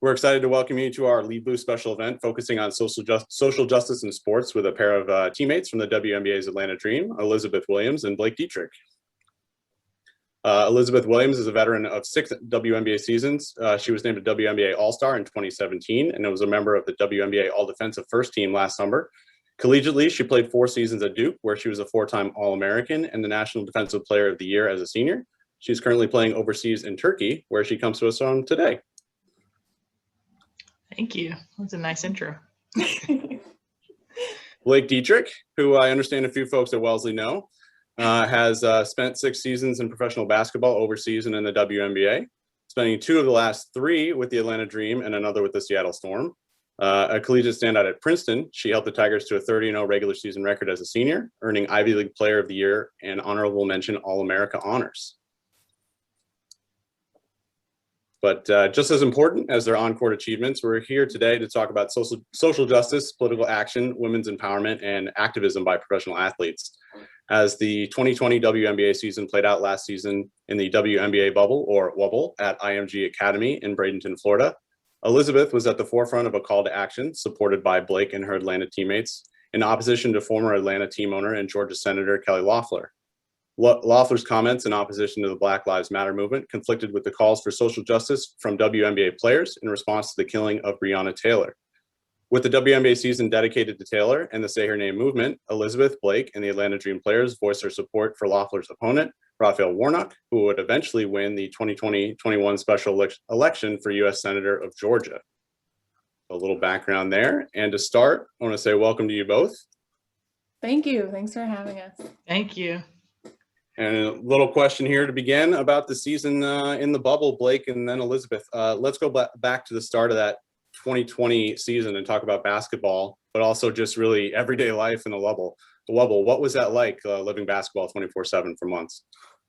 We're excited to welcome you to our LeadBLUE special event focusing on social justice in sports with a pair of teammates from the WNBA's Atlanta Dream, Elizabeth Williams and Blake Dietrick. Elizabeth Williams is a veteran of 6 WNBA seasons. She was named a WNBA All-Star in 2017 and was a member of the WNBA All-Defensive First Team last summer. Collegiately, she played 4 seasons at Duke, where she was a 4-time All-American and the National Defensive Player of the Year as a senior. She's currently playing overseas in Turkey, where she comes to us from today. Thank you. That's a nice intro. Blake Dietrick, who I understand a few folks at Wellesley know, has spent 6 seasons in professional basketball overseas and in the WNBA, spending 2 of the last 3 with the Atlanta Dream and another with the Seattle Storm. A collegiate standout at Princeton, she helped the Tigers to a 30-0 regular season record as a senior, earning Ivy League Player of the Year and honorable mention All-America honors. But just as important as their on-court achievements, we're here today to talk about social justice, political action, women's empowerment, and activism by professional athletes. As the 2020 WNBA season played out last season in the WNBA bubble, or Wubble, at IMG Academy in Bradenton, Florida, Elizabeth was at the forefront of a call to action supported by Blake and her Atlanta teammates in opposition to former Atlanta team owner and Georgia Senator Kelly Loeffler. Loeffler's comments in opposition to the Black Lives Matter movement conflicted with the calls for social justice from WNBA players in response to the killing of Breonna Taylor. With the WNBA season dedicated to Taylor and the Say Her Name movement, Elizabeth, Blake, and the Atlanta Dream players voiced their support for Loeffler's opponent, Raphael Warnock, who would eventually win the 2020-21 special election for U.S. Senator of Georgia. A little background there. And to start, I want to say welcome to you both. Thank you. Thanks for having us. Thank you. And a little question here to begin about the season in the bubble, Blake, and then Elizabeth. Let's go back to the start of that 2020 season and talk about basketball, but also just really everyday life in the Wubble. What was that like, living basketball 24/7 for months?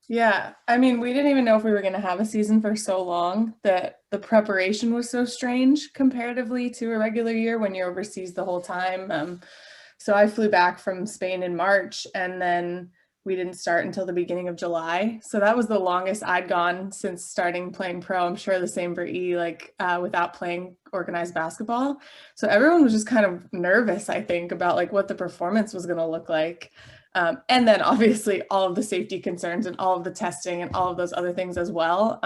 Yeah, I mean, we didn't even know if we were going to have a season for so long that the preparation was so strange comparatively to a regular year when you're overseas the whole time. So I flew back from Spain in March, and then we didn't start until the beginning of July. So that was the longest I'd gone since starting playing pro. I'm sure the same for E, without playing organized basketball. So everyone was just kind of nervous, I think, about what the performance was going to look like. And then obviously all of the safety concerns and all of the testing and all of those other things as well.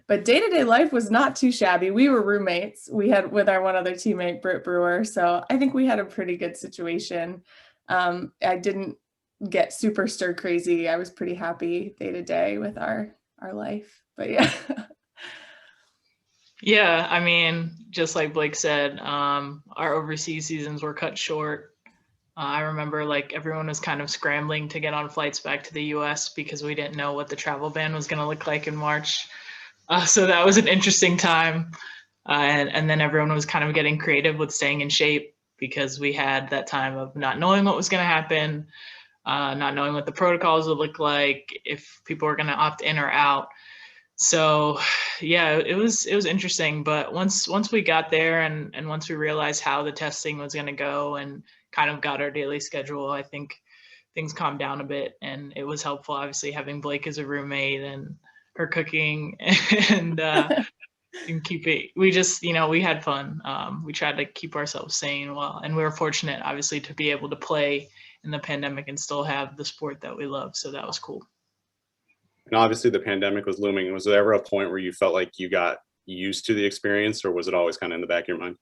But day-to-day life was not too shabby. We were roommates. We had with our one other teammate, Britt Brewer. So I think we had a pretty good situation. I didn't get super stir crazy. I was pretty happy day to day with our life, but yeah. Yeah, I mean, just like Blake said, our overseas seasons were cut short. I remember everyone was kind of scrambling to get on flights back to the US because we didn't know what the travel ban was going to look like in March. So that was an interesting time. And then everyone was kind of getting creative with staying in shape because we had that time of not knowing what was going to happen. Not knowing what the protocols would look like, if people were going to opt in or out. So yeah, it was interesting. But once we got there and once we realized how the testing was going to go and kind of got our daily schedule, I think things calmed down a bit. And it was helpful, obviously, having Blake as a roommate and her cooking and we just, we had fun. We tried to keep ourselves sane and we were fortunate, obviously, to be able to play in the pandemic and still have the sport that we love. So that was cool. And obviously the pandemic was looming. Was there ever a point where you felt like you got used to the experience, or was it always kind of in the back of your mind?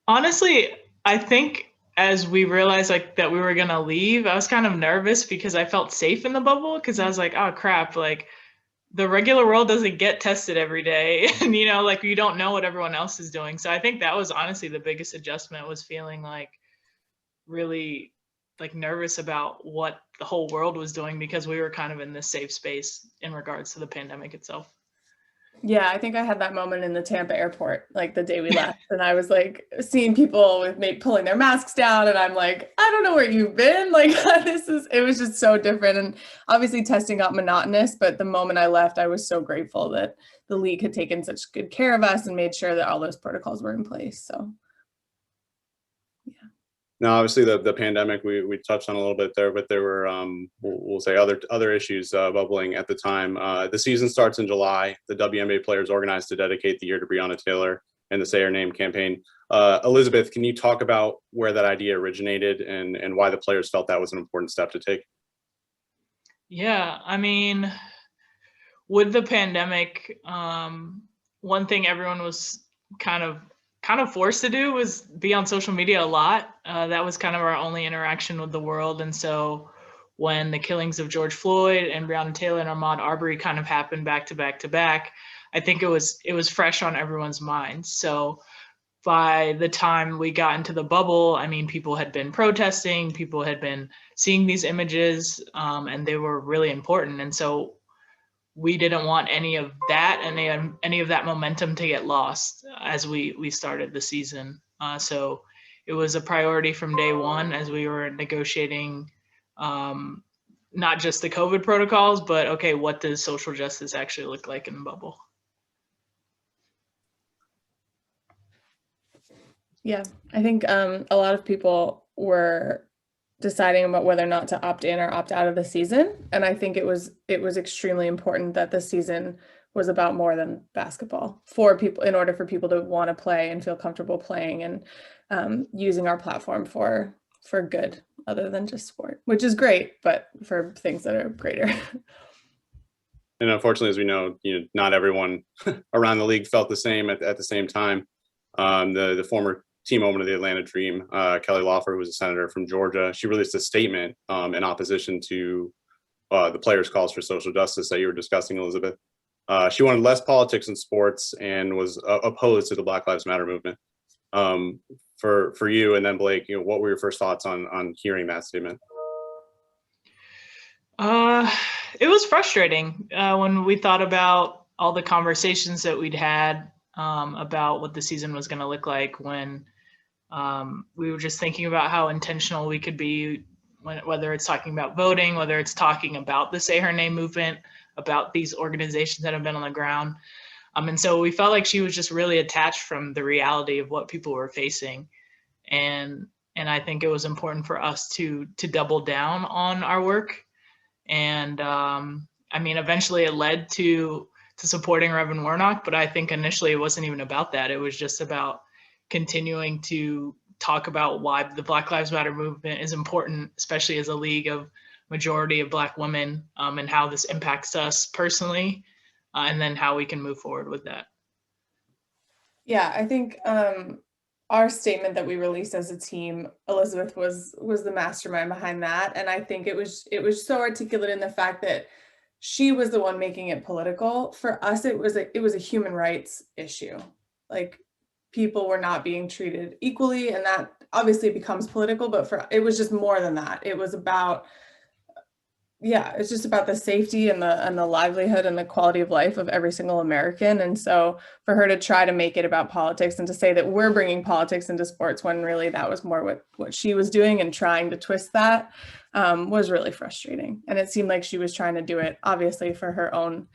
Honestly, I think as we realized that we were going to leave, I was kind of nervous because I felt safe in the bubble because I was like, oh crap, the regular world doesn't get tested every day. And, you don't know what everyone else is doing. So I think that was honestly the biggest adjustment, was feeling really nervous about what the whole world was doing because we were kind of in this safe space in regards to the pandemic itself. Yeah, I think I had that moment in the Tampa airport, the day we left, and I was seeing people with pulling their masks down, and I'm like, I don't know where you've been. It was just so different. And obviously testing got monotonous, but the moment I left, I was so grateful that the league had taken such good care of us and made sure that all those protocols were in place. So, yeah. Now, obviously, the pandemic we touched on a little bit there, but there were we'll say other issues bubbling at the time. The season starts in July. The WNBA players organized to dedicate the year to Breonna Taylor and the Say Her Name campaign. Elizabeth, can you talk about where that idea originated and why the players felt that was an important step to take? Yeah, I mean, with the pandemic, one thing everyone was kind of forced to do was be on social media a lot. That was kind of our only interaction with the world. And so when the killings of George Floyd and Breonna Taylor and Ahmaud Arbery kind of happened back to back to back, I think it was fresh on everyone's minds. So by the time we got into the bubble, I mean, people had been protesting, people had been seeing these images, and they were really important. And so we didn't want any of that and any of that momentum to get lost as we started the season. So it was a priority from day one as we were negotiating not just the COVID protocols, but okay, what does social justice actually look like in the bubble? Yeah, I think a lot of people were deciding about whether or not to opt in or opt out of the season, and I think it was extremely important that the season was about more than basketball for people, in order for people to want to play and feel comfortable playing and using our platform for good other than just sport, which is great, but for things that are greater. And unfortunately, as we know, not everyone around the league felt the same at the same time. The former team owner of the Atlanta Dream, Kelly Loeffler, who was a senator from Georgia, she released a statement in opposition to the players' calls for social justice that you were discussing, Elizabeth. She wanted less politics in sports and was opposed to the Black Lives Matter movement. For you and then Blake, what were your first thoughts on hearing that statement? It was frustrating when we thought about all the conversations that we'd had about what the season was going to look like, when we were just thinking about how intentional we could be, whether it's talking about voting, whether it's talking about the Say Her Name movement, about these organizations that have been on the ground. And so we felt like she was just really attached from the reality of what people were facing. And I think it was important for us to double down on our work. And I mean, eventually it led to supporting Reverend Warnock, but I think initially it wasn't even about that. It was just about continuing to talk about why the Black Lives Matter movement is important, especially as a league of majority of Black women, and how this impacts us personally, and then how we can move forward with that. Yeah, I think our statement that we released as a team, Elizabeth was the mastermind behind that, and I think it was so articulate in the fact that she was the one making it political. For us, it was a human rights issue. Like, people were not being treated equally, and that obviously becomes political, but it was just more than that. It was about, it's just about the safety and the livelihood and the quality of life of every single American. And so for her to try to make it about politics and to say that we're bringing politics into sports, when really that was more what she was doing, and trying to twist that was really frustrating. And it seemed like she was trying to do it, obviously, for her own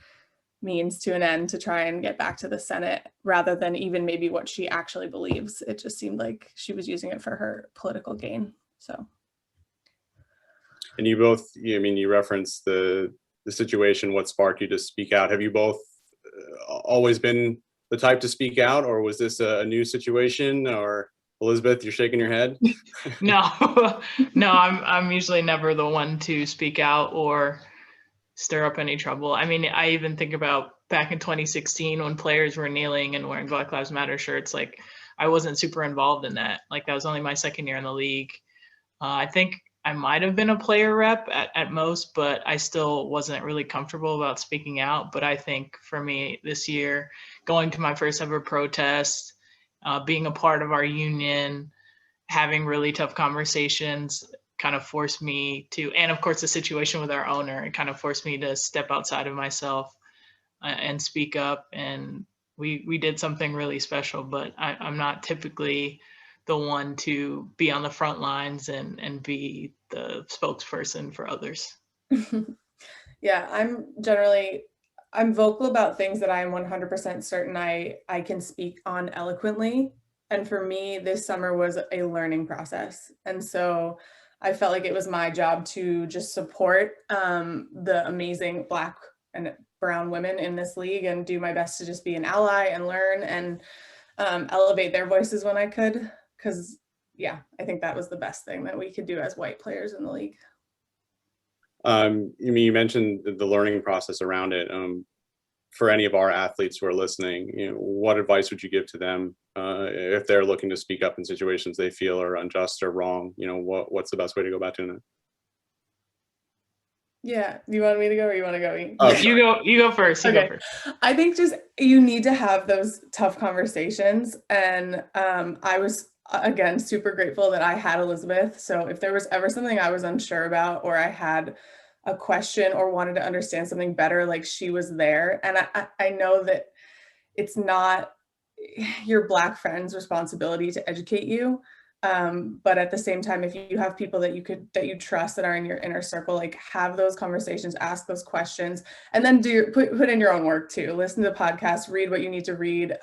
means to an end, to try and get back to the Senate, rather than even maybe what she actually believes. It just seemed like she was using it for her political gain. So. And you both, you referenced the situation, what sparked you to speak out. Have you both always been the type to speak out, or was this a new situation? Or Elizabeth, you're shaking your head? No, I'm usually never the one to speak out or stir up any trouble. I mean, I even think about back in 2016 when players were kneeling and wearing Black Lives Matter shirts. Like, I wasn't super involved in that. Like, that was only my second year in the league. I think I might have been a player rep at most, but I still wasn't really comfortable about speaking out. But I think for me this year, going to my first ever protest, being a part of our union, having really tough conversations kind of forced me to, and of course the situation with our owner, it kind of forced me to step outside of myself and speak up. And we did something really special, but I'm not typically the one to be on the front lines and be the spokesperson for others. Yeah, I'm vocal about things that I'm 100% certain I can speak on eloquently. And for me, this summer was a learning process. And so I felt like it was my job to just support the amazing Black and brown women in this league and do my best to just be an ally and learn and elevate their voices when I could. Because yeah, I think that was the best thing that we could do as white players in the league. You mentioned the learning process around it. For any of our athletes who are listening, what advice would you give to them if they're looking to speak up in situations they feel are unjust or wrong? What's the best way to go about doing that? Yeah, you want me to go or you want to go? You go first. You okay. go first. I think just you need to have those tough conversations. And I was, again, super grateful that I had Elizabeth. So if there was ever something I was unsure about, or I had a question or wanted to understand something better, like she was there. And I know that it's not your Black friend's responsibility to educate you. But at the same time, if you have people that you trust that are in your inner circle, like have those conversations, ask those questions, and then put in your own work too. Listen to podcasts, read what you need to read,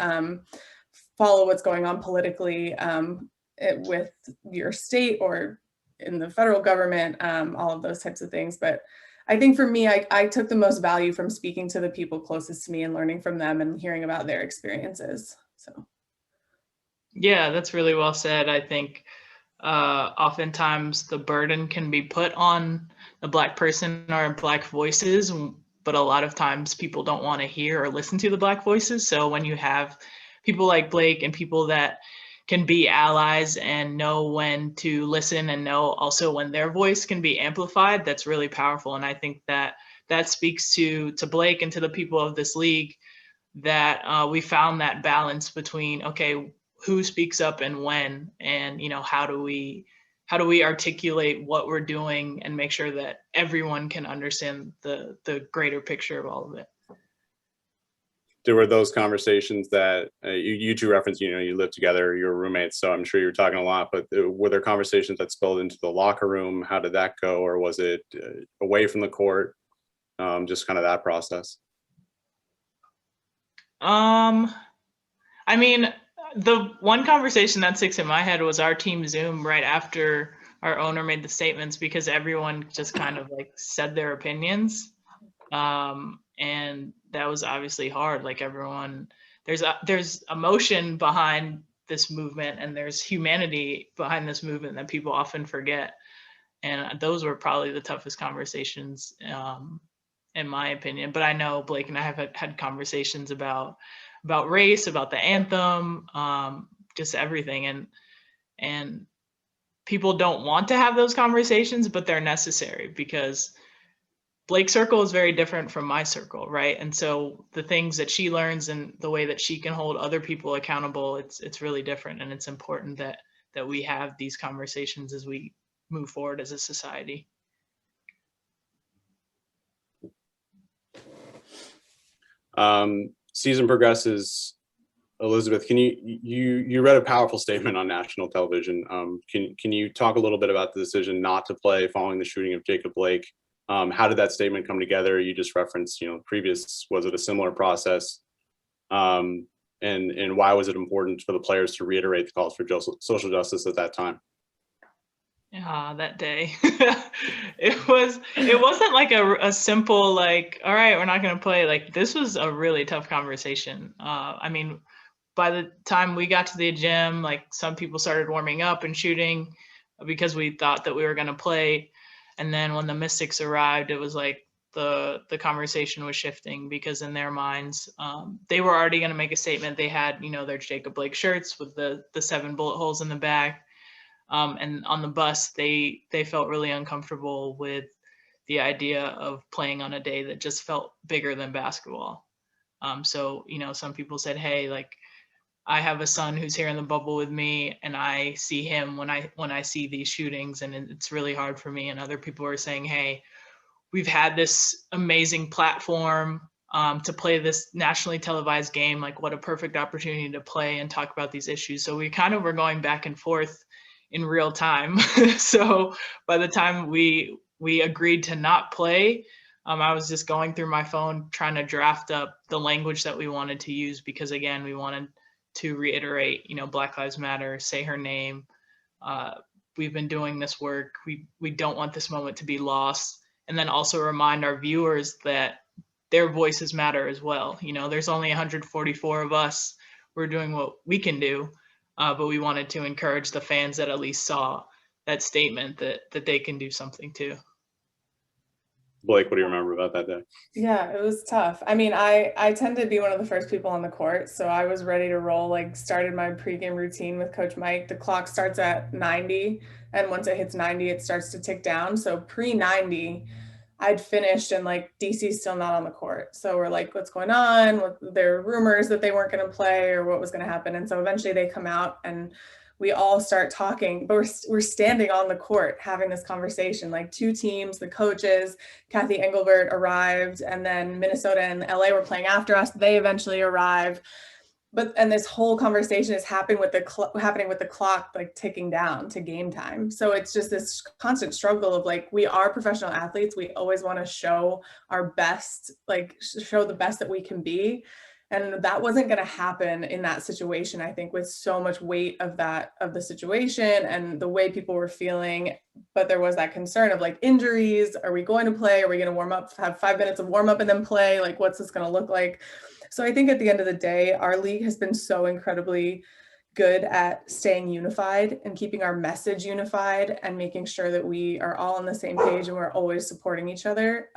follow what's going on politically with your state or in the federal government, all of those types of things. But I think for me, I took the most value from speaking to the people closest to me and learning from them and hearing about their experiences. So. Yeah, that's really well said. I think oftentimes the burden can be put on the Black person or Black voices, but a lot of times people don't want to hear or listen to the Black voices. So when you have people like Blake and people that can be allies and know when to listen and know also when their voice can be amplified, that's really powerful. And I think that speaks to Blake and to the people of this league that we found that balance between, okay, who speaks up and when, and how do we articulate what we're doing and make sure that everyone can understand the greater picture of all of it. There were those conversations that you two referenced, you lived together, you were roommates, so I'm sure you were talking a lot, but were there conversations that spilled into the locker room? How did that go? Or was it away from the court? Just kind of that process. I mean, the one conversation that sticks in my head was our team Zoom right after our owner made the statements, because everyone just kind of like said their opinions. And that was obviously hard. Like everyone, there's emotion behind this movement and there's humanity behind this movement that people often forget. And those were probably the toughest conversations, in my opinion. But I know Blake and I have had conversations about race, about the anthem, just everything. And people don't want to have those conversations, but they're necessary because Blake's circle is very different from my circle, right? And so the things that she learns and the way that she can hold other people accountable, it's really different. And it's important that we have these conversations as we move forward as a society. Season progresses. Elizabeth, can you read a powerful statement on national television. Can you talk a little bit about the decision not to play following the shooting of Jacob Blake? How did that statement come together? You just referenced, was it a similar process? And why was it important for the players to reiterate the calls for social justice at that time? That day, it wasn't like a simple, like, all right, we're not going to play. Like, this was a really tough conversation. I mean, by the time we got to the gym, like some people started warming up and shooting because we thought that we were going to play. And then when the Mystics arrived, it was like the conversation was shifting, because in their minds, they were already going to make a statement. They had, their Jacob Blake shirts with the 7 bullet holes in the back. And on the bus, they felt really uncomfortable with the idea of playing on a day that just felt bigger than basketball. So, some people said, hey, like, I have a son who's here in the bubble with me, and I see him when I see these shootings, and it's really hard for me. And other people were saying, hey, we've had this amazing platform to play this nationally televised game. Like, what a perfect opportunity to play and talk about these issues. So we kind of were going back and forth in real time. So by the time we agreed to not play, I was just going through my phone trying to draft up the language that we wanted to use, because again, we wanted to reiterate, Black Lives Matter, say her name. We've been doing this work. We don't want this moment to be lost. And then also remind our viewers that their voices matter as well. There's only 144 of us. We're doing what we can do, but we wanted to encourage the fans that at least saw that statement that they can do something too. Blake, what do you remember about that day? Yeah, it was tough. I mean, I tend to be one of the first people on the court, so I was ready to roll, started my pregame routine with Coach Mike. The clock starts at 90, and once it hits 90, it starts to tick down. So pre-90, I'd finished, and DC's still not on the court. So we're like, what's going on? There were rumors that they weren't going to play or what was going to happen. And so eventually they come out and we all start talking, but we're standing on the court having this conversation, two teams, the coaches, Kathy Engelbert arrived, and then Minnesota and LA were playing after us. They eventually arrive. And this whole conversation is happening with the clock ticking down to game time. So it's just this constant struggle of we are professional athletes. We always want to show our best, show the best that we can be. And that wasn't going to happen in that situation, I think, with so much weight of the situation and the way people were feeling. But there was that concern of injuries. Are we going to play? Are we going to warm up, have 5 minutes of warm up and then play? What's this going to look like? So I think at the end of the day, our league has been so incredibly good at staying unified and keeping our message unified and making sure that we are all on the same page and we're always supporting each other.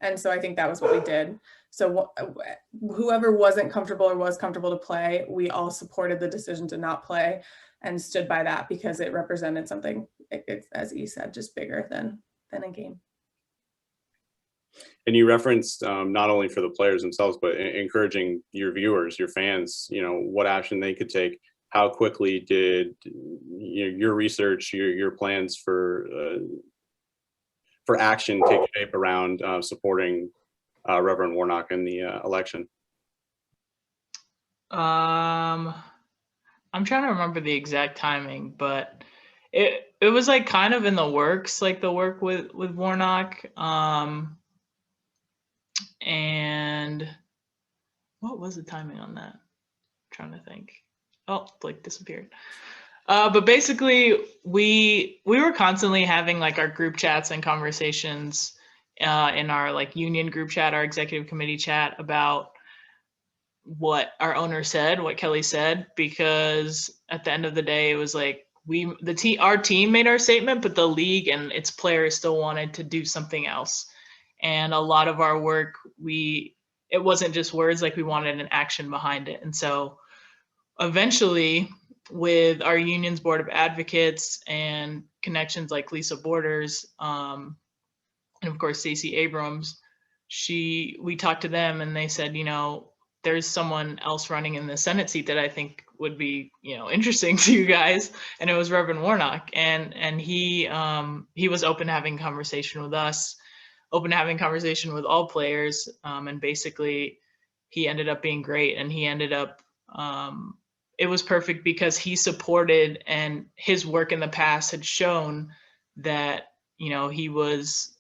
And so I think that was what we did. So whoever wasn't comfortable or was comfortable to play, we all supported the decision to not play and stood by that because it represented something, as E said, just bigger than a game. And you referenced not only for the players themselves, but encouraging your viewers, your fans, what action they could take. How quickly did your research, your plans for action take shape around supporting Reverend Warnock in the election? I'm trying to remember the exact timing, but it was kind of in the works, the work with Warnock. And what was the timing on that? I'm trying to think. Oh, Blake disappeared. But basically we were constantly having our group chats and conversations in our union group chat, our executive committee chat, about what our owner said, what Kelly said, because at the end of the day, it was our team made our statement, but the league and its players still wanted to do something else. And a lot of our work, it wasn't just words, we wanted an action behind it. And so eventually, with our union's board of advocates and connections like Lisa Borders, and of course Stacey Abrams, we talked to them and they said, there's someone else running in the Senate seat that I think would be, interesting to you guys. And it was Reverend Warnock, and he was open to having conversation with us, open to having conversation with all players, and basically he ended up being great. And he ended up it was perfect because he supported, and his work in the past had shown that he was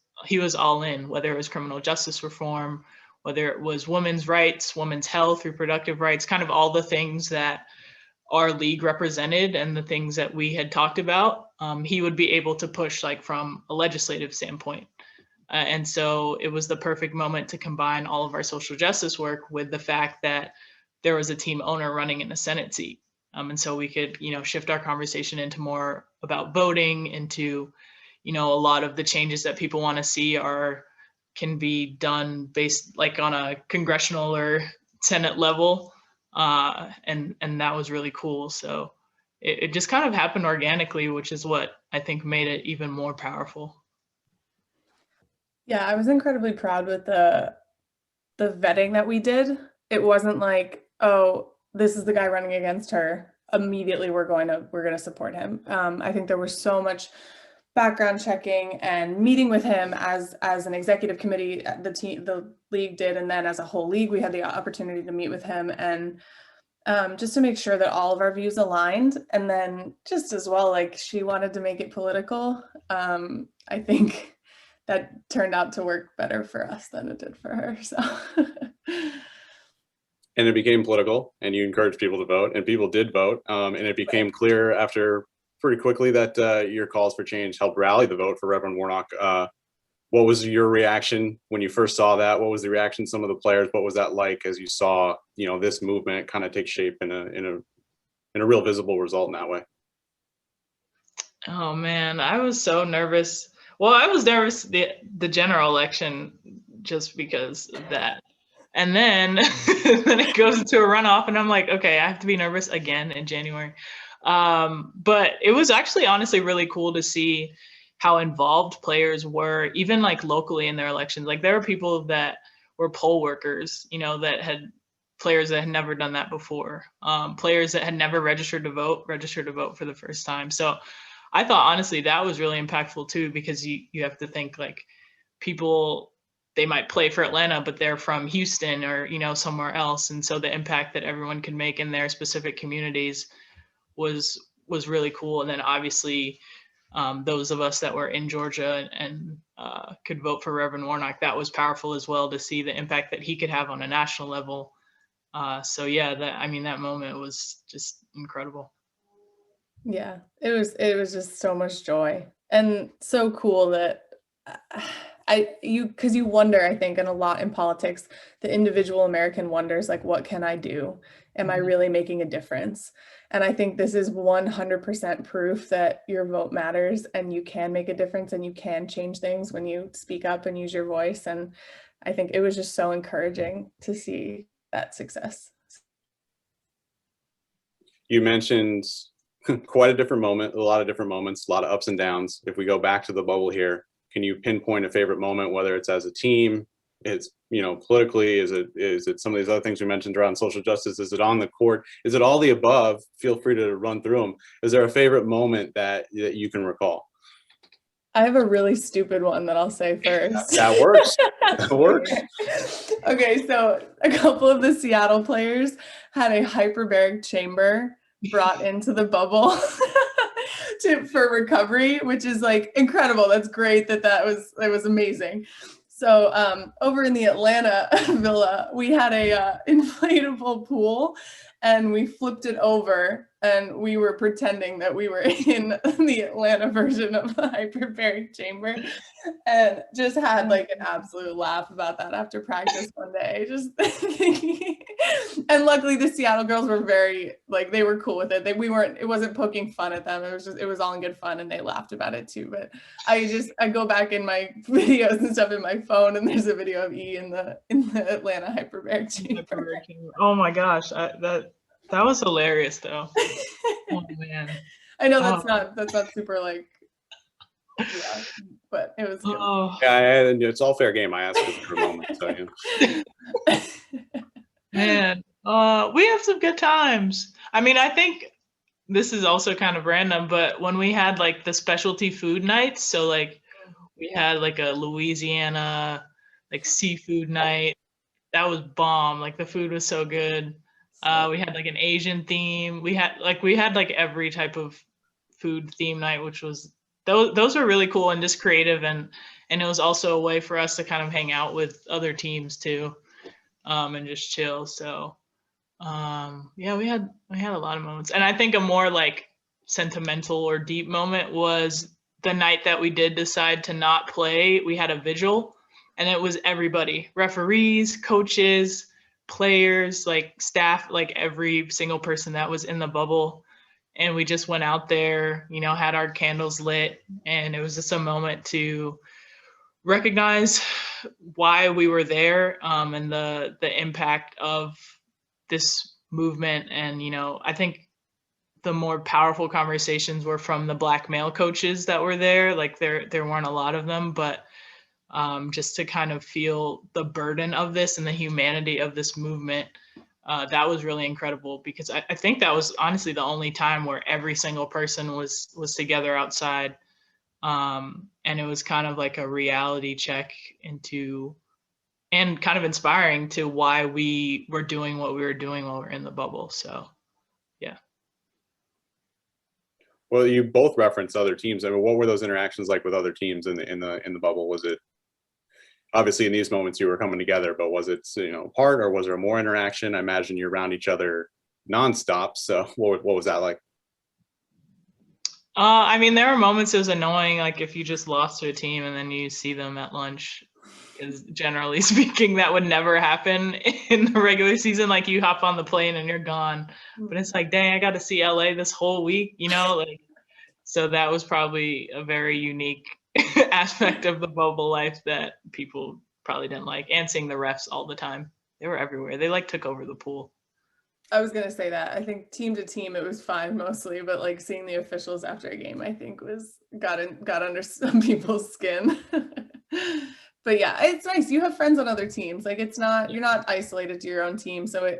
all in, whether it was criminal justice reform, whether it was women's rights, women's health, reproductive rights, kind of all the things that our league represented and the things that we had talked about. He would be able to push from a legislative standpoint. And so it was the perfect moment to combine all of our social justice work with the fact that there was a team owner running in a Senate seat. And so we could, shift our conversation into more about voting, into, a lot of the changes that people want to see can be done based on a congressional or Senate level. And that was really cool. So it just kind of happened organically, which is what I think made it even more powerful. Yeah, I was incredibly proud with the vetting that we did. It wasn't oh, this is the guy running against her. Immediately we're going to support him. I think there was so much background checking and meeting with him as an executive committee, the league did, and then as a whole league, we had the opportunity to meet with him and just to make sure that all of our views aligned. And then just as well, she wanted to make it political. I think that turned out to work better for us than it did for her. So and it became political, and you encouraged people to vote, and people did vote, and it became clear after pretty quickly that your calls for change helped rally the vote for Reverend Warnock. What was your reaction when you first saw that? What was the reaction of some of the players? What was that like as you saw, you know, this movement kind of take shape in a real visible result in that way? Oh man, I was so nervous. Well, I was nervous the general election just because of that. And then then it goes into a runoff and I'm like, okay, I have to be nervous again in January. But it was actually honestly really cool to see how involved players were, even like locally in their elections. Like there were people that were poll workers, you know, that had players that had never done that before, players that had never registered to vote for the first time. So I thought honestly that was really impactful too, because you have to think like people, they might play for Atlanta, but they're from Houston or, you know, somewhere else. And so the impact that everyone can make in their specific communities was really cool. And then obviously those of us that were in Georgia and could vote for Reverend Warnock, that was powerful as well to see the impact that he could have on a national level. So yeah, that moment was just incredible. Yeah, it was just so much joy and so cool that because you wonder, I think, and a lot in politics, the individual American wonders, like, what can I do? Am I really making a difference? And I think this is 100% proof that your vote matters and you can make a difference and you can change things when you speak up and use your voice. And I think it was just so encouraging to see that success. You mentioned quite a different moment, a lot of different moments, a lot of ups and downs. If we go back to the bubble here, can you pinpoint a favorite moment, whether it's as a team, it's, you know, politically, is it some of these other things we mentioned around social justice? Is it on the court? Is it all the above? Feel free to run through them. Is there a favorite moment that you can recall? I have a really stupid one that I'll say first. That works. That works. Okay, so a couple of the Seattle players had a hyperbaric chamber brought into the bubble for recovery, which is like incredible. That's great that was amazing. So over in the Atlanta villa, we had a inflatable pool and we flipped it over and we were pretending that we were in the Atlanta version of the hyperbaric chamber and just had like an absolute laugh about that after practice one day. Just and luckily the Seattle girls were very, like, they were cool with it. It wasn't poking fun at them. It was all in good fun and they laughed about it too. But I go back in my videos and stuff in my phone and there's a video of E in the Atlanta hyperbaric chamber. Oh my gosh, that was hilarious though. Oh man. I know that's not super like, yeah, but it was good. Oh. Yeah, it's all fair game. I asked for a moment. So, yeah. Man, we have some good times. I mean, I think this is also kind of random, but when we had like the specialty food nights, so like we had like a Louisiana like seafood night, that was bomb. Like the food was so good. We had like an Asian theme. We had like every type of food theme night, which was those were really cool and just creative, and it was also a way for us to kind of hang out with other teams too, and just chill. So yeah, we had a lot of moments, and I think a more like sentimental or deep moment was the night that we did decide to not play. We had a vigil, and it was everybody, referees, coaches, players, like staff, like every single person that was in the bubble. And we just went out there, you know, had our candles lit, and it was just a moment to recognize why we were there, and the impact of this movement. And, you know, I think the more powerful conversations were from the Black male coaches that were there. Like there weren't a lot of them, but just to kind of feel the burden of this and the humanity of this movement, that was really incredible, because I think that was honestly the only time where every single person was together outside. And it was kind of like a reality check into, and kind of inspiring to why we were doing what we were doing while we were in the bubble. So, yeah. Well, you both referenced other teams. I mean, what were those interactions like with other teams in the bubble? Was it obviously in these moments you were coming together, but was it, apart, or was there more interaction? I imagine you're around each other nonstop. So what was that like? I mean, there were moments it was annoying, like if you just lost to a team and then you see them at lunch, because generally speaking, that would never happen in the regular season. Like you hop on the plane and you're gone, but it's like, dang, I got to see LA this whole week, like, so that was probably a very unique aspect of the bubble life that people probably didn't like. And seeing the refs all the time. They were everywhere. They like took over the pool. I was gonna say that. I think team to team it was fine mostly, but like seeing the officials after a game, I think got under some people's skin. But yeah, it's nice. You have friends on other teams. Like you're not isolated to your own team. So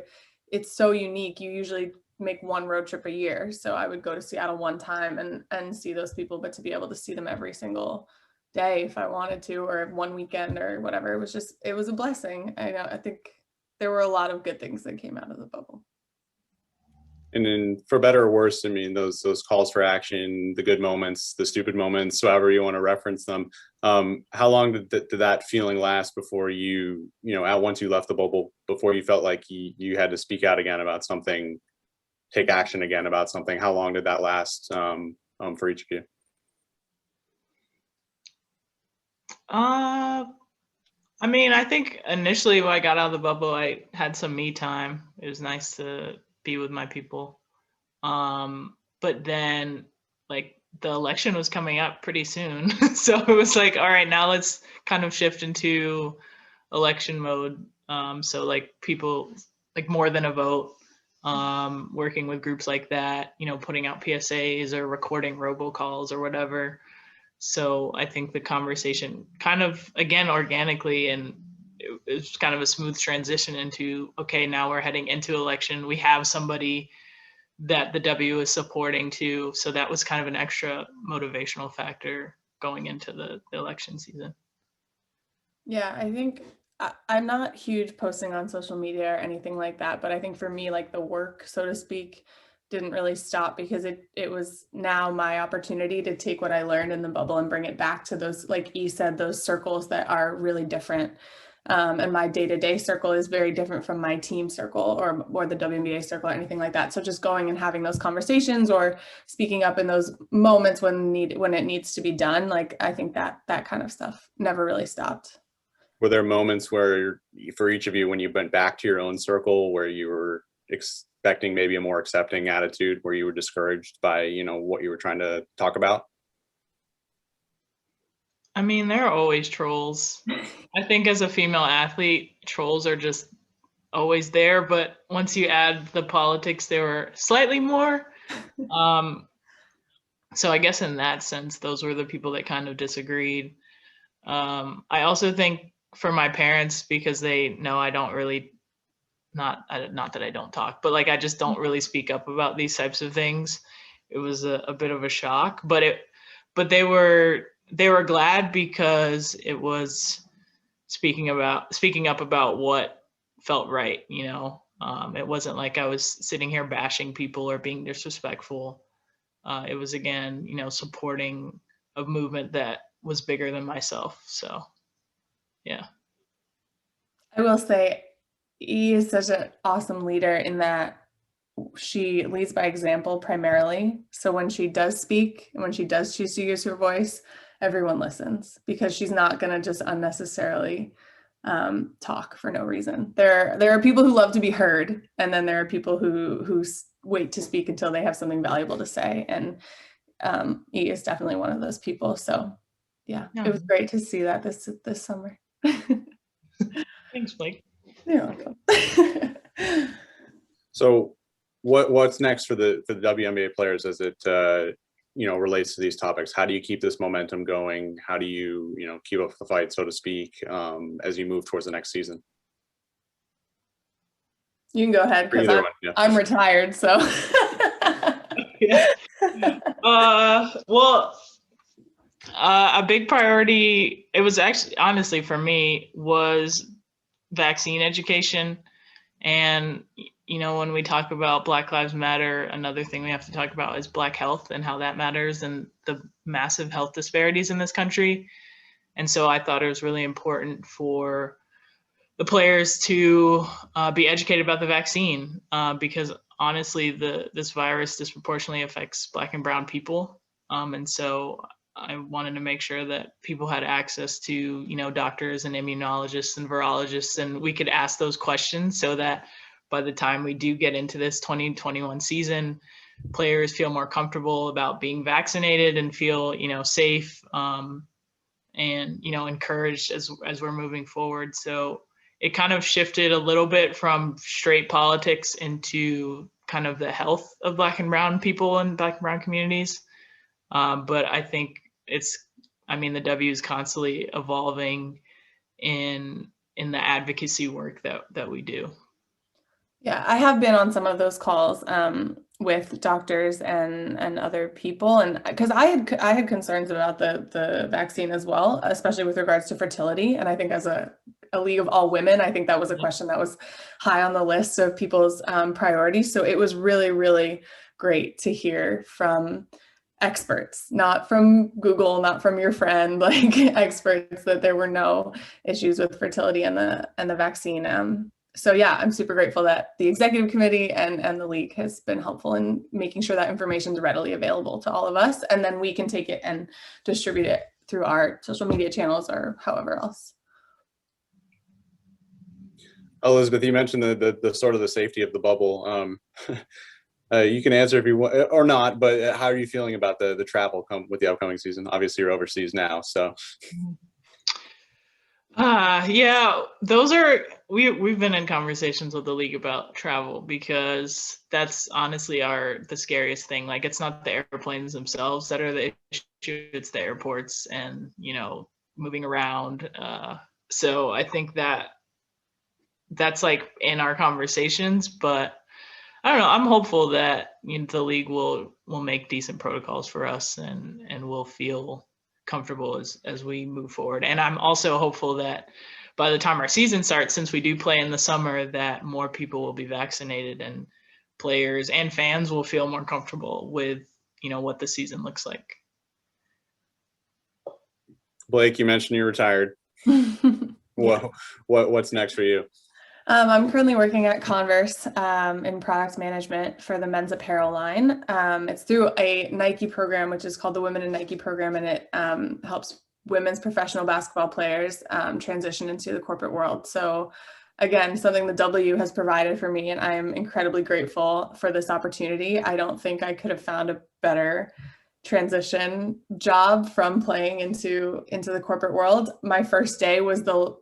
it's so unique. You usually make one road trip a year. So I would go to Seattle one time and see those people, but to be able to see them every single day if I wanted to, or one weekend or whatever, it was a blessing. I think there were a lot of good things that came out of the bubble. And then for better or worse, I mean, those calls for action, the good moments, the stupid moments, however you want to reference them. How long did that feeling last before once you left the bubble, before you felt like you had to speak out again about something, take action again about something? How long did that last for each of you? I mean, I think initially when I got out of the bubble, I had some me time. It was nice to be with my people. But then like the election was coming up pretty soon. So it was like, all right, now let's kind of shift into election mode. So like people like more than a vote, working with groups like that, putting out PSAs or recording robocalls or whatever. So I think the conversation kind of, again, organically, and it was kind of a smooth transition into, okay, now we're heading into election. We have somebody that the W is supporting too. So that was kind of an extra motivational factor going into the election season. Yeah, I think I'm not huge posting on social media or anything like that, but I think for me, like the work, so to speak, didn't really stop, because it was now my opportunity to take what I learned in the bubble and bring it back to those, like E said, those circles that are really different. And my day-to-day circle is very different from my team circle or the WNBA circle or anything like that. So just going and having those conversations or speaking up in those moments when it needs to be done, like I think that kind of stuff never really stopped. Were there moments where, for each of you, when you went back to your own circle, where you were expecting maybe a more accepting attitude, where you were discouraged by what you were trying to talk about? I mean, there are always trolls. I think as a female athlete, trolls are just always there, but once you add the politics, there were slightly more. So I guess in that sense, those were the people that kind of disagreed. I also think for my parents, because they know I don't really, not that I don't talk, but like I just don't really speak up about these types of things. It was a bit of a shock, but they were glad, because it was speaking up about what felt right. It wasn't like I was sitting here bashing people or being disrespectful. It was, again, supporting a movement that was bigger than myself. So, yeah. I will say E is such an awesome leader in that she leads by example primarily. So when she does speak, and when she does choose to use her voice, everyone listens, because she's not going to just unnecessarily talk for no reason. There are people who love to be heard, and then there are people who wait to speak until they have something valuable to say. And E is definitely one of those people. So yeah, it was great to see that this summer. Thanks, Blake. You're welcome. So what's next for the WNBA players as it relates to these topics? How do you keep this momentum going? How do you keep up the fight, so to speak, as you move towards the next season? You can go ahead, because I'm retired, so. Yeah. Well, a big priority, it was actually, honestly, for me, was vaccine education. And when we talk about Black Lives Matter, another thing we have to talk about is Black health and how that matters, and the massive health disparities in this country. And so I thought it was really important for the players to be educated about the vaccine, because honestly, this virus disproportionately affects Black and brown people. And so I wanted to make sure that people had access to, you know, doctors and immunologists and virologists, and we could ask those questions so that by the time we do get into this 2021 season, players feel more comfortable about being vaccinated and feel, you know, safe, and, you know, encouraged as we're moving forward. So it kind of shifted a little bit from straight politics into kind of the health of Black and brown people and Black and brown communities. But I think the W is constantly evolving in the advocacy work that we do. Yeah, I have been on some of those calls with doctors and other people, and because I had concerns about the vaccine as well, especially with regards to fertility. And I think as a league of all women, I think that was a question that was high on the list of people's priorities. So it was really, really great to hear from experts, not from Google, not from your friend, like experts, that there were no issues with fertility and the vaccine. So yeah, I'm super grateful that the executive committee and the league has been helpful in making sure that information is readily available to all of us, and then we can take it and distribute it through our social media channels or however else. Elizabeth, you mentioned the sort of the safety of the bubble. You can answer if you want or not, but how are you feeling about the travel with the upcoming season? Obviously, you're overseas now, so. Yeah, those are we've been in conversations with the league about travel, because that's honestly the scariest thing. Like, it's not the airplanes themselves that are the issue, it's the airports and, you know, moving around. So I think that's like in our conversations, but I don't know. I'm hopeful that, you know, the league will make decent protocols for us and we'll feel comfortable as we move forward. And I'm also hopeful that by the time our season starts, since we do play in the summer, that more people will be vaccinated and players and fans will feel more comfortable with, you know, what the season looks like. Blake, you mentioned you're retired. Yeah. What's next for you? I'm currently working at Converse in product management for the men's apparel line. It's through a Nike program, which is called the Women in Nike program, and it helps women's professional basketball players transition into the corporate world. So again, something the W has provided for me, and I am incredibly grateful for this opportunity. I don't think I could have found a better transition job from playing into the corporate world. My first day was the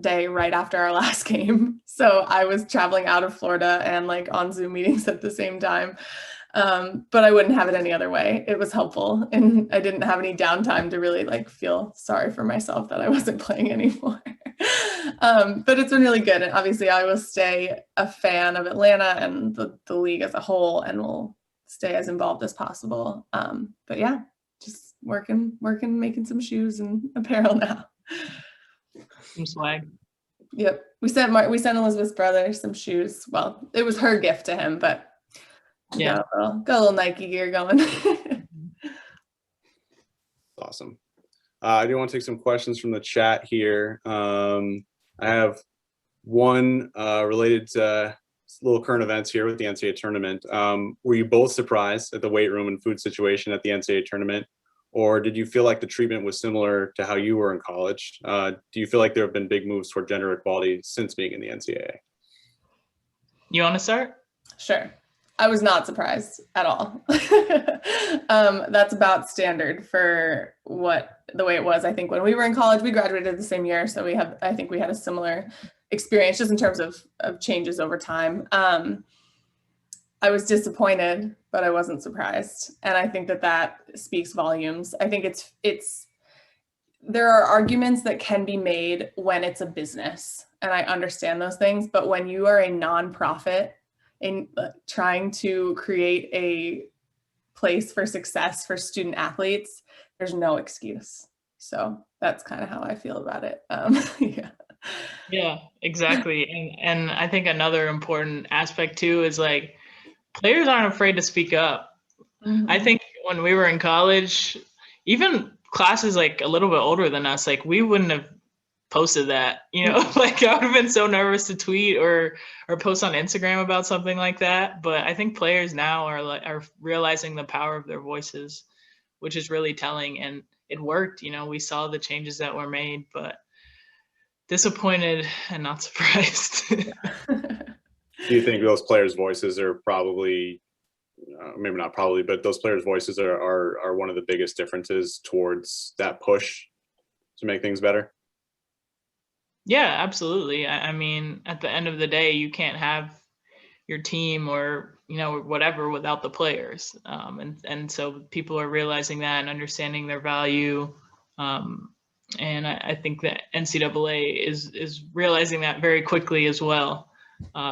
day right after our last game. So I was traveling out of Florida and like on Zoom meetings at the same time. But I wouldn't have it any other way. It was helpful, and I didn't have any downtime to really like feel sorry for myself that I wasn't playing anymore. But it's been really good. And obviously I will stay a fan of Atlanta and the league as a whole, and will stay as involved as possible. But yeah, just working, making some shoes and apparel now. Some swag. Yep. We sent Elizabeth's brother some shoes. Well, it was her gift to him, but yeah, got a little Nike gear going. Awesome. I do want to take some questions from the chat here. I have one related to little current events here with the NCAA tournament. Were you both surprised at the weight room and food situation at the NCAA tournament? Or did you feel like the treatment was similar to how you were in college? Do you feel like there have been big moves toward gender equality since being in the NCAA? You want to start? Sure. I was not surprised at all. That's about standard for the way it was. I think when we were in college, we graduated the same year. So I think we had a similar experience just in terms of changes over time. I was disappointed, but I wasn't surprised. And I think that speaks volumes. I think there are arguments that can be made when it's a business, and I understand those things. But when you are a nonprofit and trying to create a place for success for student athletes, there's no excuse. So that's kind of how I feel about it. Yeah. Yeah, exactly. And I think another important aspect too is like, players aren't afraid to speak up. Mm-hmm. I think when we were in college, even classes like a little bit older than us, like we wouldn't have posted that, like I would have been so nervous to tweet or post on Instagram about something like that. But I think players now are realizing the power of their voices, which is really telling, and it worked. We saw the changes that were made, but disappointed and not surprised. Do you think those players' voices are probably, maybe not probably, but those players' voices are one of the biggest differences towards that push to make things better? Yeah, absolutely. I mean, at the end of the day, you can't have your team or, whatever without the players. And so people are realizing that and understanding their value. And I think that NCAA is realizing that very quickly as well.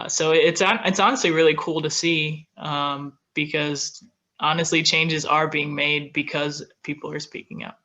So it's honestly really cool to see, because honestly, changes are being made because people are speaking up.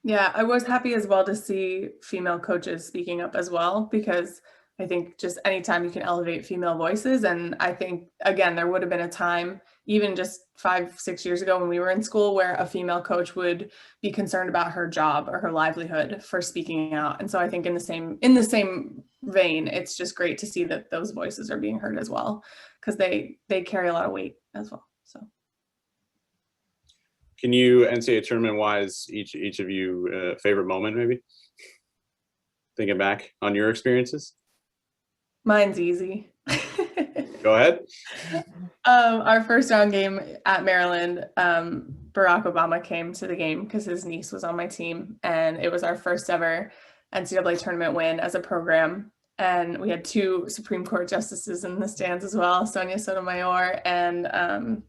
Yeah, I was happy as well to see female coaches speaking up as well, because I think just anytime you can elevate female voices, and I think, again, there would have been a time, even just 5-6 years ago when we were in school, where a female coach would be concerned about her job or her livelihood for speaking out. And so I think in the same vein, it's just great to see that those voices are being heard as well, because they carry a lot of weight as well. So. Can you, NCAA tournament wise, each of you favorite moment, maybe? Thinking back on your experiences. Mine's easy. Go ahead. Our first round game at Maryland, Barack Obama came to the game because his niece was on my team, and it was our first ever NCAA tournament win as a program. And we had 2 Supreme Court justices in the stands as well, Sonia Sotomayor and I'm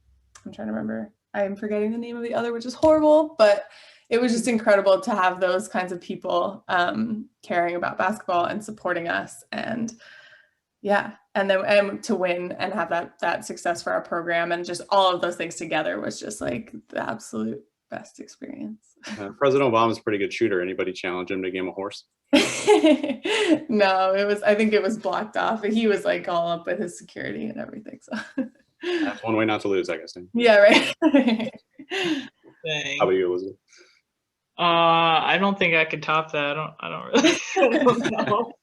trying to remember. I'm forgetting the name of the other, which is horrible, but it was just incredible to have those kinds of people caring about basketball and supporting us. And yeah, and then to win and have that success for our program, and just all of those things together was just like the absolute best experience. President Obama's a pretty good shooter. Anybody challenge him to a game of horse? No, I think it was blocked off. He was like all up with his security and everything. So that's one way not to lose, I guess. Yeah, right. How about you, Elizabeth? I don't think I could top that. I don't know.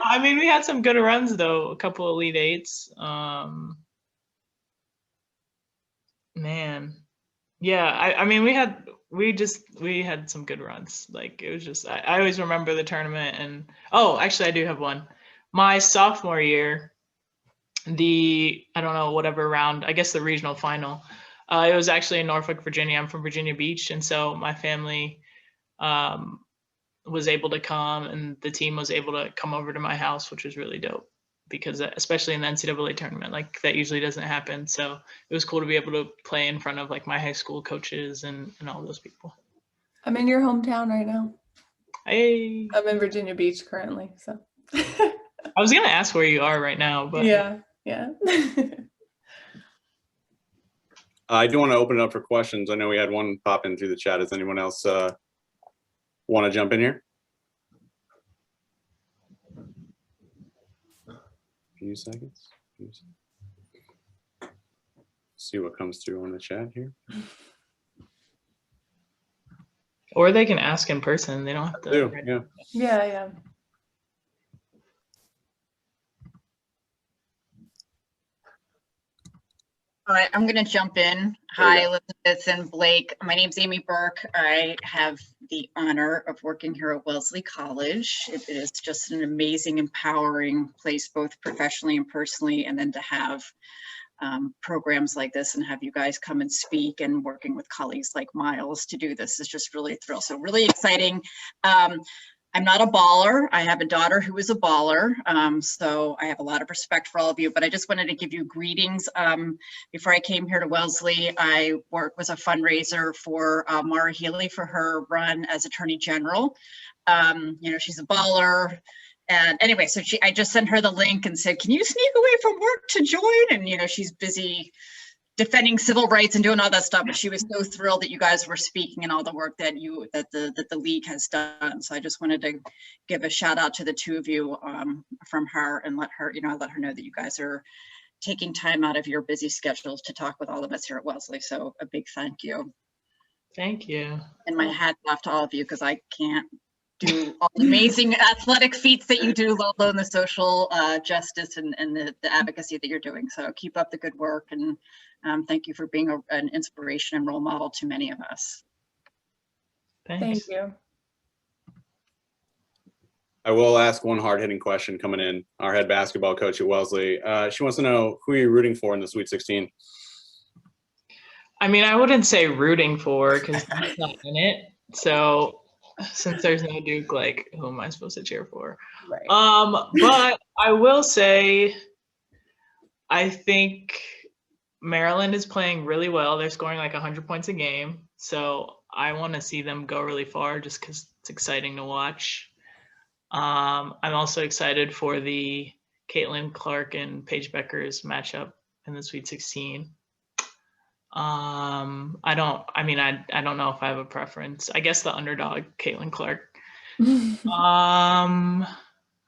I mean, we had some good runs though, a couple of Elite Eights. Man, yeah. I mean, we had some good runs. Like it was just, I always remember the tournament. And actually, I do have one. My sophomore year, I don't know, whatever round, I guess the regional final. It was actually in Norfolk, Virginia. I'm from Virginia Beach, and so my family was able to come, and the team was able to come over to my house, which was really dope, because especially in the NCAA tournament, like that usually doesn't happen. So it was cool to be able to play in front of like my high school coaches and all those people. I'm in your hometown right now. Hey. I'm in Virginia Beach currently, so. I was gonna ask where you are right now, but yeah. I do want to open it up for questions. I know we had one pop in through the chat. Does anyone else want to jump in here? A few seconds. See what comes through on the chat here. Or they can ask in person. They don't have to. Yeah. All right, I'm going to jump in. Hi, Elizabeth and Blake. My name's Amy Burke. I have the honor of working here at Wellesley College. It is just an amazing, empowering place, both professionally and personally, and then to have programs like this and have you guys come and speak, and working with colleagues like Miles to do this is just really a thrill. So really exciting. I'm not a baller. I have a daughter who is a baller, so I have a lot of respect for all of you, but I just wanted to give you greetings. Before I came here to Wellesley, I was a fundraiser for Maura Healey for her run as Attorney General. She's a baller. And anyway, so I just sent her the link and said, can you sneak away from work to join? And, she's busy defending civil rights and doing all that stuff, but she was so thrilled that you guys were speaking and all the work that the league has done. So I just wanted to give a shout out to the two of you from her, and let her know that you guys are taking time out of your busy schedules to talk with all of us here at Wellesley. So a big thank you. Thank you. And my hat off to all of you, because I can't do all the amazing athletic feats that you do, let alone the social justice and the advocacy that you're doing. So keep up the good work, and thank you for being an inspiration and role model to many of us. Thanks. Thank you. I will ask one hard-hitting question coming in. Our head basketball coach at Wellesley. She wants to know, who are you rooting for in the Sweet 16? I mean, I wouldn't say rooting for, because Duke's not in it. So since there's no Duke, like, who am I supposed to cheer for? Right. But I will say, I think Maryland is playing really well. They're scoring like 100 points a game. So I want to see them go really far just because it's exciting to watch. I'm also excited for the Caitlin Clark and Paige Becker's matchup in the Sweet 16. I don't know if I have a preference. I guess the underdog, Caitlin Clark. Who am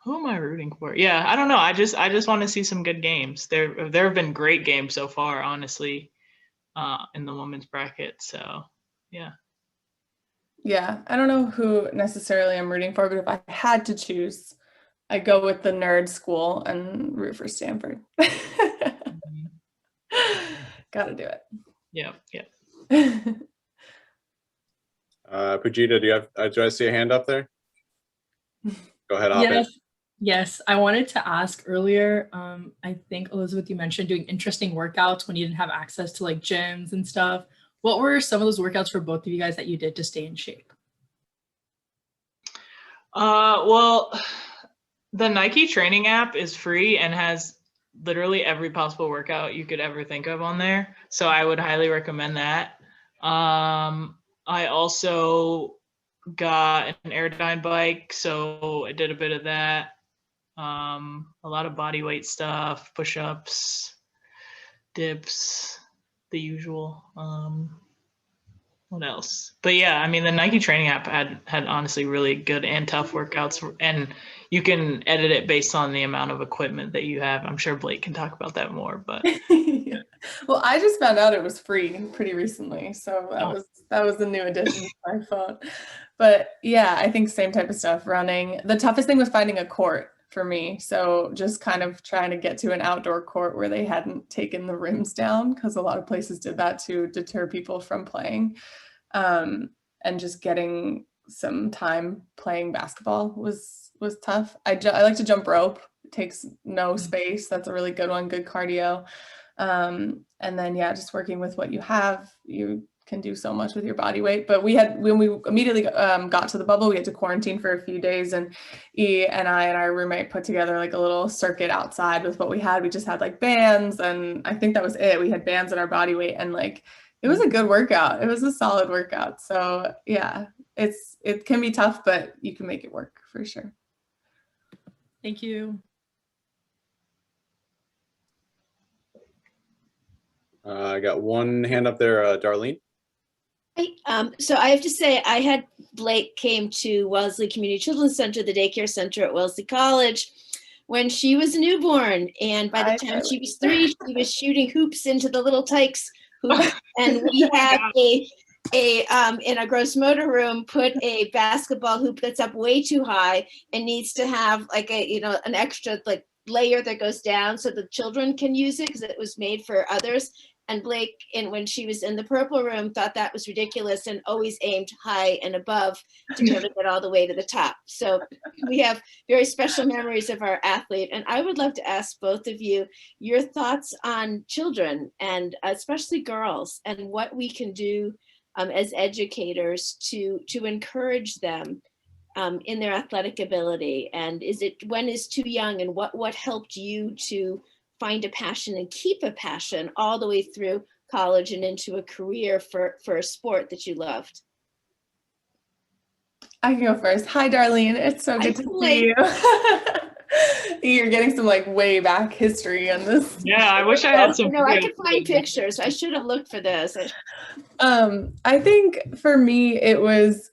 I rooting for? Yeah, I don't know. I just want to see some good games. There have been great games so far, honestly, in the women's bracket. So yeah. Yeah, I don't know who necessarily I'm rooting for, but if I had to choose, I'd go with the nerd school and root for Stanford. Gotta do it. Yeah. Pujita, do I see a hand up there? Go ahead, Ahmed. Yes. I wanted to ask earlier, I think, Elizabeth, you mentioned doing interesting workouts when you didn't have access to like gyms and stuff. What were some of those workouts for both of you guys that you did to stay in shape? Well, the Nike training app is free and has literally every possible workout you could ever think of on there. So I would highly recommend that. I also got an Airdyne bike, so I did a bit of that. A lot of body weight stuff, push-ups, dips, the usual. What else? But yeah, I mean, the Nike training app had honestly really good and tough workouts, and you can edit it based on the amount of equipment that you have. I'm sure Blake can talk about that more, but Yeah. Well, I just found out it was free pretty recently, so that was a new addition to my phone. But yeah, I think same type of stuff, running. The toughest thing was finding a court for me, so just kind of trying to get to an outdoor court where they hadn't taken the rims down, because a lot of places did that to deter people from playing. And just getting some time playing basketball was tough. I like to jump rope. It takes no space. That's a really good one, good cardio. And then, yeah, just working with what you have, you can do so much with your body weight. But when we immediately got to the bubble, we had to quarantine for a few days, and E and I and our roommate put together like a little circuit outside with what we had. We just had like bands, and I think that was it. We had bands in our body weight, and like, it was a good workout. It was a solid workout. So yeah, it can be tough, but you can make it work for sure. Thank you. I got one hand up there, Darlene. So I have to say, I had Blake came to Wellesley Community Children's Center, the daycare center at Wellesley College, when she was a newborn. And by the time she was 3, she was shooting hoops into the little tykes hoops. And we have in a gross motor room, put a basketball hoop that's up way too high and needs to have like an extra like layer that goes down so the children can use it, because it was made for others. And Blake, when she was in the purple room, thought that was ridiculous and always aimed high and above to be able to get all the way to the top. So we have very special memories of our athlete. And I would love to ask both of you your thoughts on children, and especially girls, and what we can do as educators to encourage them in their athletic ability. And when is too young, and what helped you to find a passion and keep a passion all the way through college and into a career for a sport that you loved? I can go first. Hi, Darlene. It's so good to see you. You're getting some like way back history on this. Yeah, I wish I had some. No, I could find pictures. I should have looked for this. I think for me, it was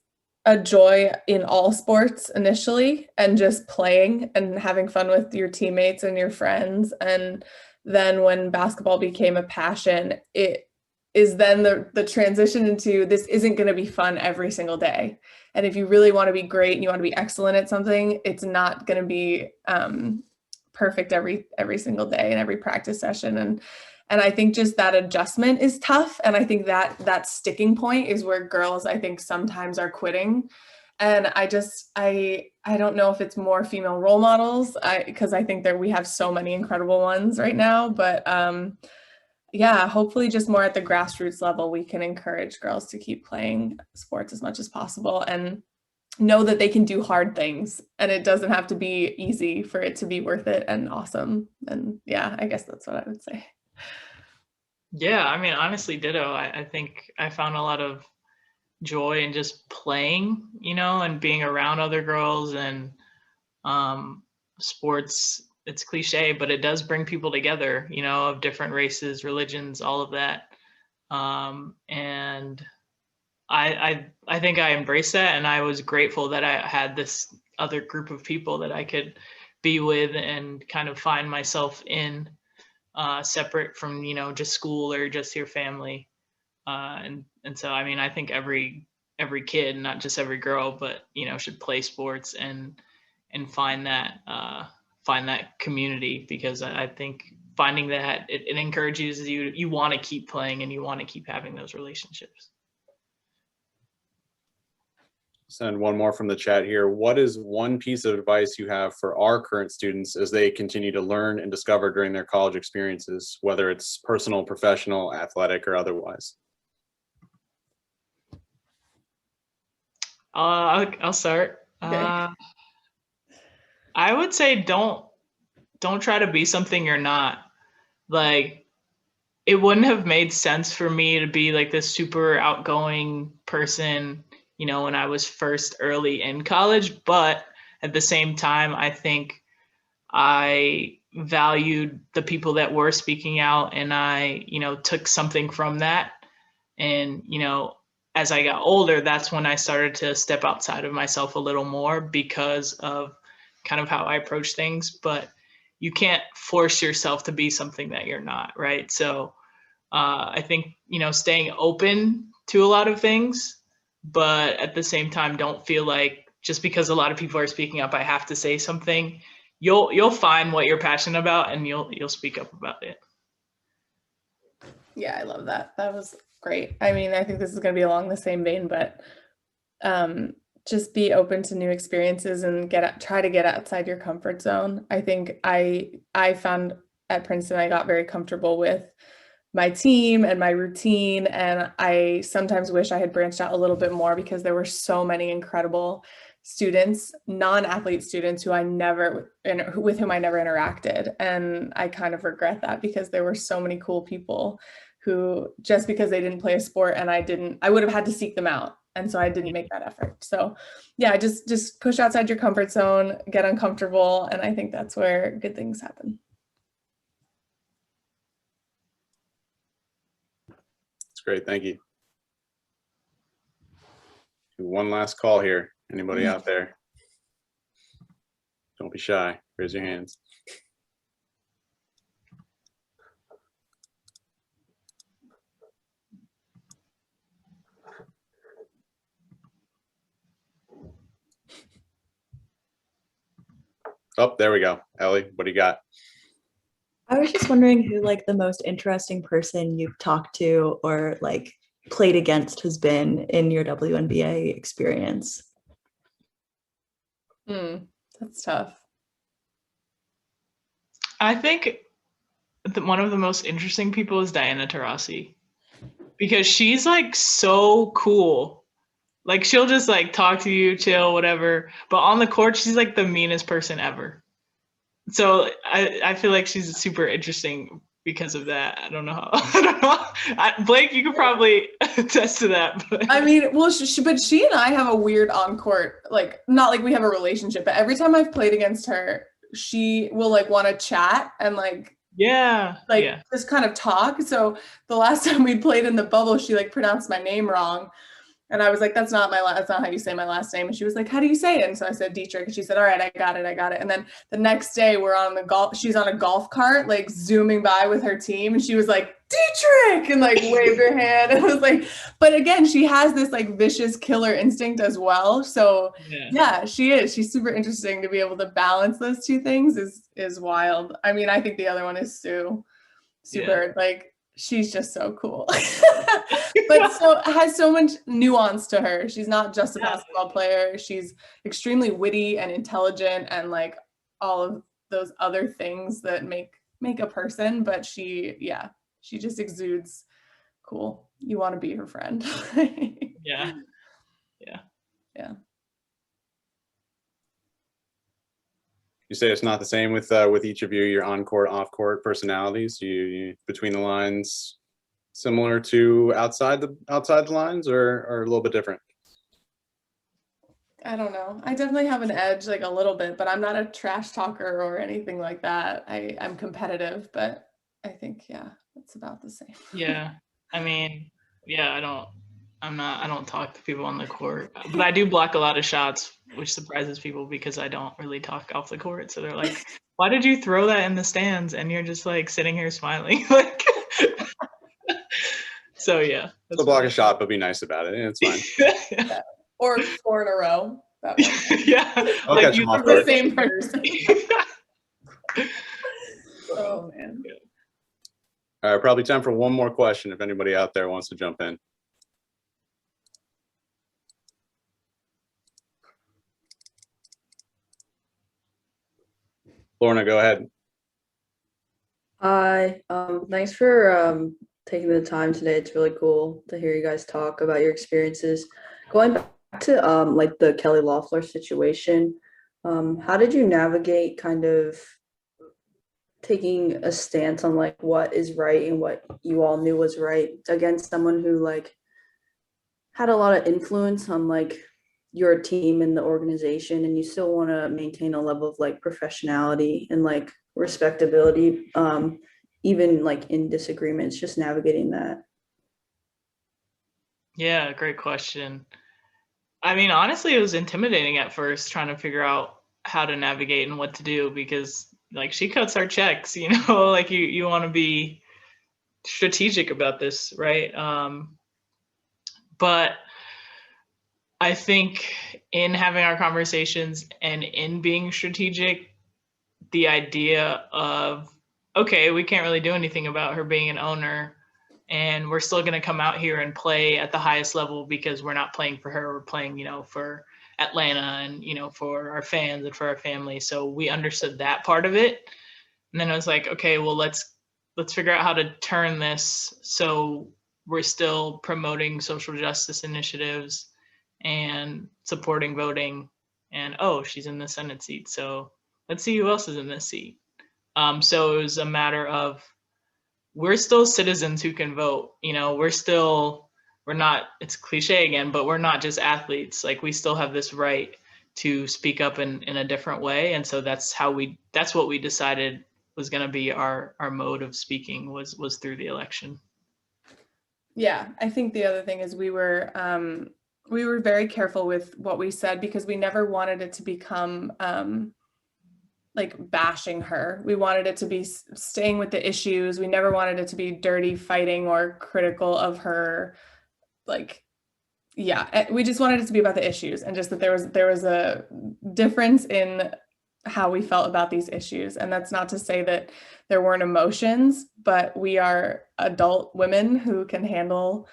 a joy in all sports initially, and just playing and having fun with your teammates and your friends. And then when basketball became a passion, it is then the transition into this isn't going to be fun every single day. And if you really want to be great and you want to be excellent at something, it's not going to be perfect every single day and every practice session. And I think just that adjustment is tough. And I think that sticking point is where girls, I think, sometimes are quitting. And I don't know if it's more female role models, because I think that we have so many incredible ones right now, but yeah, hopefully just more at the grassroots level, we can encourage girls to keep playing sports as much as possible and know that they can do hard things, and it doesn't have to be easy for it to be worth it and awesome. And yeah, I guess that's what I would say. Yeah, I mean, honestly, ditto. I think I found a lot of joy in just playing, and being around other girls, and sports, it's cliche, but it does bring people together, of different races, religions, all of that. And I think I embraced that, and I was grateful that I had this other group of people that I could be with and kind of find myself in, separate from, just school or just your family. And so, I mean, I think every kid, not just every girl, but, should play sports and find that community, because I think finding that it encourages you want to keep playing and you want to keep having those relationships. Send one more from the chat here. What is one piece of advice you have for our current students as they continue to learn and discover during their college experiences, whether it's personal, professional, athletic, or otherwise? I'll start. Okay. I would say don't try to be something you're not. Like, it wouldn't have made sense for me to be like this super outgoing person, when I was first early in college. But at the same time, I think I valued the people that were speaking out, and I, took something from that. And, as I got older, that's when I started to step outside of myself a little more because of kind of how I approach things. But you can't force yourself to be something that you're not, right? So I think, staying open to a lot of things, but at the same time, don't feel like just because a lot of people are speaking up, I have to say something. You'll find what you're passionate about, and you'll speak up about it. Yeah, I love that. That was great. I mean, I think this is going to be along the same vein, but just be open to new experiences and try to get outside your comfort zone. I think I found at Princeton, I got very comfortable with my team and my routine, and I sometimes wish I had branched out a little bit more, because there were so many incredible students, non-athlete students, with whom I never interacted. And I kind of regret that, because there were so many cool people who, just because they didn't play a sport and I would have had to seek them out. And so I didn't make that effort. So yeah, just push outside your comfort zone, get uncomfortable. And I think that's where good things happen. That's great. Thank you. One last call here. Anybody out there? Don't be shy. Raise your hands. Oh, there we go. Ellie, what do you got? I was just wondering who like the most interesting person you've talked to or like played against has been in your WNBA experience. That's tough. I think one of the most interesting people is Diana Taurasi, because she's like so cool. Like, she'll just like talk to you, chill, whatever. But on the court, she's like the meanest person ever. So I feel like she's super interesting because of that. I don't know how. Blake, you could probably attest to that. But. I mean, well, but she and I have a weird on-court, like, not like we have a relationship, but every time I've played against her, she will like want to chat and like, just kind of talk. So the last time we played in the bubble, she like pronounced my name wrong. And I was like, that's not how you say my last name. And she was like, how do you say it? And so I said Dietrich, and she said, all right, I got it. And then the next day she's on a golf cart, like zooming by with her team. And she was like, Dietrich, and like waved her hand. And I was like, but again, she has this like vicious killer instinct as well. So yeah, she's super interesting to be able to balance those two things is wild. I mean, I think the other one is Sue. Super, like, she's just so cool. But has so much nuance to her. She's not just a basketball player. She's extremely witty and intelligent and like all of those other things that make a person, but she just exudes cool. You want to be her friend. Yeah. You say it's not the same with each of you, your on-court, off-court personalities. You between the lines similar to outside the lines, or a little bit different? I don't know. I definitely have an edge, like a little bit, but I'm not a trash talker or anything like that. I'm competitive, but I think it's about the same. Yeah. I mean, I don't talk to people on the court, but I do block a lot of shots, which surprises people because I don't really talk off the court. So they're like, why did you throw that in the stands? And you're just like sitting here smiling. Like, so yeah. So block a shot, but be nice about it. It's fine. Or 4 in a row. That one. Yeah. I'll like catch you them off The guard. same person. Oh man. All right, probably time for one more question if anybody out there wants to jump in. Lorna, go ahead. Hi, thanks for taking the time today. It's really cool to hear you guys talk about your experiences. Going back to like the Kelly Loeffler situation, how did you navigate kind of taking a stance on like what is right and what you all knew was right against someone who like had a lot of influence on like your team and the organization, and you still want to maintain a level of like professionality and like respectability, even like in disagreements, just navigating that? Yeah, great question. I mean, honestly, it was intimidating at first trying to figure out how to navigate and what to do, because like she cuts our checks, you know, like you want to be strategic about this, right? But I think in having our conversations and in being strategic, the idea of, okay, we can't really do anything about her being an owner, and we're still going to come out here and play at the highest level because we're not playing for her, we're playing, you know, for Atlanta and, you know, for our fans and for our family. So we understood that part of it. And then I was like, okay, well, let's figure out how to turn this so we're still promoting social justice initiatives and supporting voting. And, oh, she's in the Senate seat, so let's see who else is in this seat. So it was a matter of, we're still citizens who can vote. You know, we're not, it's cliche again, but we're not just athletes. Like, we still have this right to speak up in a different way. And so that's what we decided was going to be our mode of speaking was through the election. Yeah, I think the other thing is we were very careful with what we said, because we never wanted it to become like bashing her. We wanted it to be staying with the issues. We never wanted it to be dirty fighting or critical of her. Like, yeah, we just wanted it to be about the issues, and just that there was a difference in how we felt about these issues. And that's not to say that there weren't emotions, but we are adult women who can handle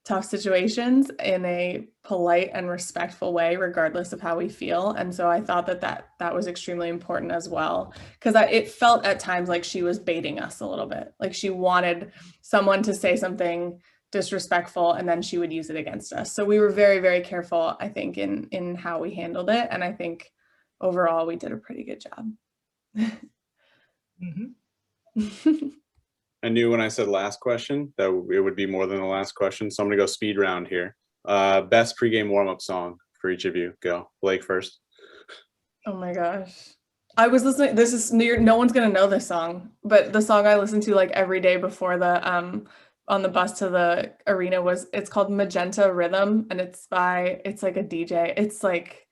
tough situations in a polite and respectful way, regardless of how we feel. And so I thought that was extremely important as well, because it felt at times like she was baiting us a little bit. Like she wanted someone to say something disrespectful and then she would use it against us. So we were very, very careful, I think, in how we handled it. And I think overall we did a pretty good job. Mm-hmm. I knew when I said last question that it would be more than the last question. So I'm gonna go speed round here. Best pregame warm-up song for each of you. Go. Blake first. Oh my gosh. I was listening, no one's gonna know this song, but the song I listen to like every day before the on the bus to the arena it's called Magenta Rhythm, and it's like a DJ. It's like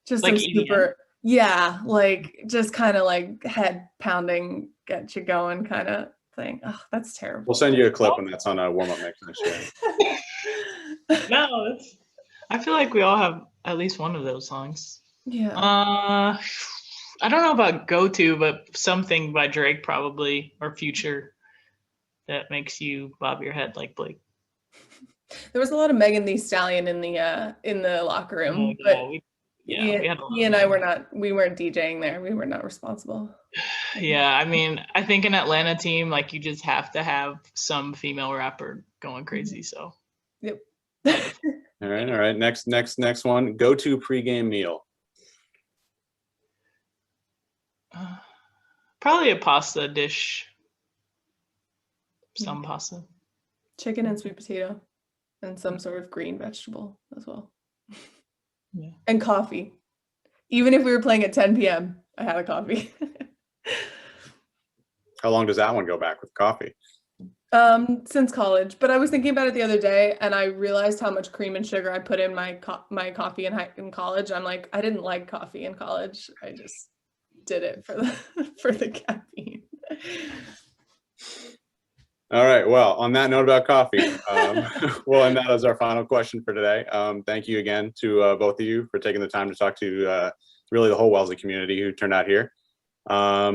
just Like like EDM? super, yeah, like just kind of like head pounding, get you going kind of thing. Oh, that's terrible. We'll send you a clip when that's on a warm-up mix next year. No, I feel like we all have at least one of those songs. Yeah. I don't know about go-to, but something by Drake probably, or Future, that makes you bob your head like Blake. There was a lot of Megan Thee Stallion in the locker room, but we had a lot he and of I that. we weren't DJing there. We were not responsible. Yeah, I mean, I think an Atlanta team, like, you just have to have some female rapper going crazy. So. Yep. All right. Next one. Go-to pregame meal. Probably a pasta dish. Some pasta. Chicken and sweet potato, and some sort of green vegetable as well. Yeah. And coffee. Even if we were playing at 10 p.m., I had a coffee. How long does that one go back with coffee? Since college, but I was thinking about it the other day, and I realized how much cream and sugar I put in my coffee in college. I'm like, I didn't like coffee in college. I just did it for the caffeine. All right. Well, on that note about coffee, we'll end that as our final question for today. Thank you again to both of you for taking the time to talk to really the whole Wellesley community who turned out here. Our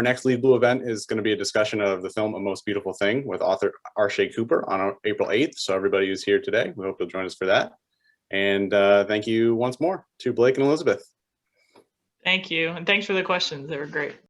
next LeadBLUE event is going to be a discussion of the film A Most Beautiful Thing with author Arshay Cooper on April 8th. So everybody who's here today, we hope you'll join us for that. And thank you once more to Blake and Elizabeth. Thank you. And thanks for the questions. They were great.